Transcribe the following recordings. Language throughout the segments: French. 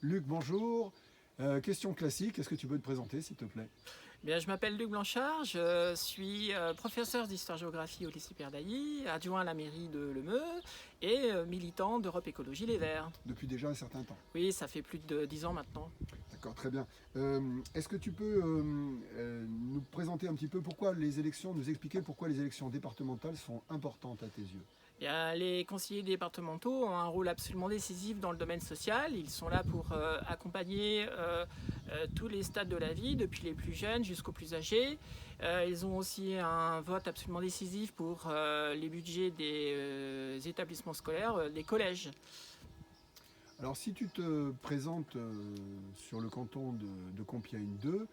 Luc, bonjour. Question classique, est-ce que tu peux te présenter s'il te plaît? Bien, je m'appelle Luc Blanchard, je suis professeur d'histoire-géographie au lycée Pierre Dailly, adjoint à la mairie de Lemeux et militant d'Europe Écologie Les Verts. Depuis déjà un certain temps. Oui, ça fait plus de 10 ans maintenant. D'accord, très bien. Est-ce que tu peux nous présenter un petit peu pourquoi les élections, nous expliquer pourquoi les élections départementales sont importantes à tes yeux? Bien, les conseillers départementaux ont un rôle absolument décisif dans le domaine social. Ils sont là pour accompagner tous les stades de la vie, depuis les plus jeunes jusqu'aux plus âgés. Ils ont aussi un vote absolument décisif pour les budgets des établissements scolaires, des collèges. Alors si tu te présentes sur le canton de Compiègne 2,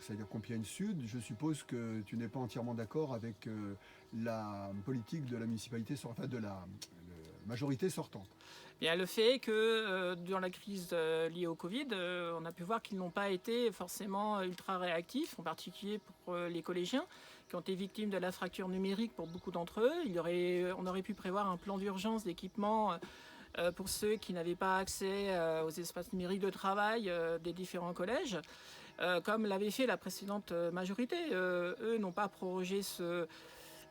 c'est-à-dire Compiègne Sud, je suppose que tu n'es pas entièrement d'accord avec la politique de la municipalité, enfin de la majorité sortante. Bien, le fait est que dans la crise liée au Covid, on a pu voir qu'ils n'ont pas été forcément ultra réactifs, en particulier pour les collégiens qui ont été victimes de la fracture numérique pour beaucoup d'entre eux. On aurait pu prévoir un plan d'urgence d'équipement pour ceux qui n'avaient pas accès aux espaces numériques de travail des différents collèges, comme l'avait fait la précédente majorité. Eux n'ont pas prorogé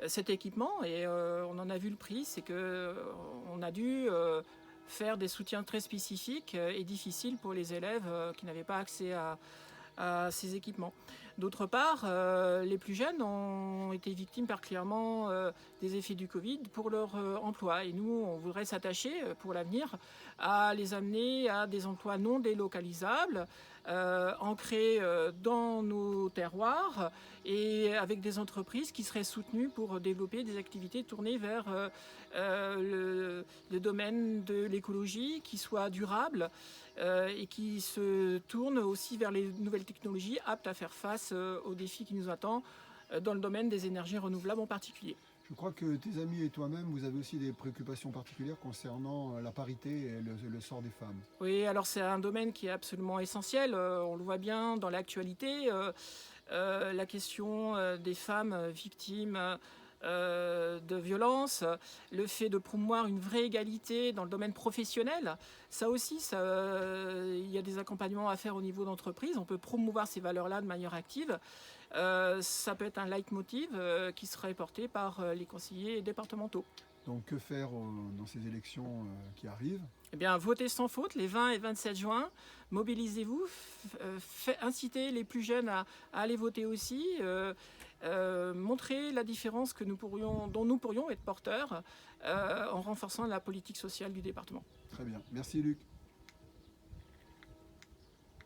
cet équipement et on en a vu le prix, c'est qu'on a dû faire des soutiens très spécifiques et difficiles pour les élèves qui n'avaient pas accès à ces équipements. D'autre part, les plus jeunes ont été victimes particulièrement des effets du Covid pour leur emploi. Et nous, on voudrait s'attacher pour l'avenir à les amener à des emplois non délocalisables, ancrés dans nos terroirs et avec des entreprises qui seraient soutenues pour développer des activités tournées vers le domaine de l'écologie, qui soient durables et qui se tournent aussi vers les nouvelles technologies aptes à faire face aux défis qui nous attendent dans le domaine des énergies renouvelables en particulier. Je crois que tes amis et toi-même, vous avez aussi des préoccupations particulières concernant la parité et le sort des femmes. Oui, alors c'est un domaine qui est absolument essentiel. On le voit bien dans l'actualité. La question des femmes victimes de violences, le fait de promouvoir une vraie égalité dans le domaine professionnel, ça aussi, il y a des accompagnements à faire au niveau d'entreprise. On peut promouvoir ces valeurs-là de manière active. Ça peut être un leitmotiv qui serait porté par les conseillers départementaux. Donc que faire dans ces élections qui arrivent? Eh bien, votez sans faute les 20 et 27 juin. Mobilisez-vous, incitez les plus jeunes à aller voter aussi. Montrez la différence dont nous pourrions être porteurs en renforçant la politique sociale du département. Très bien. Merci Luc.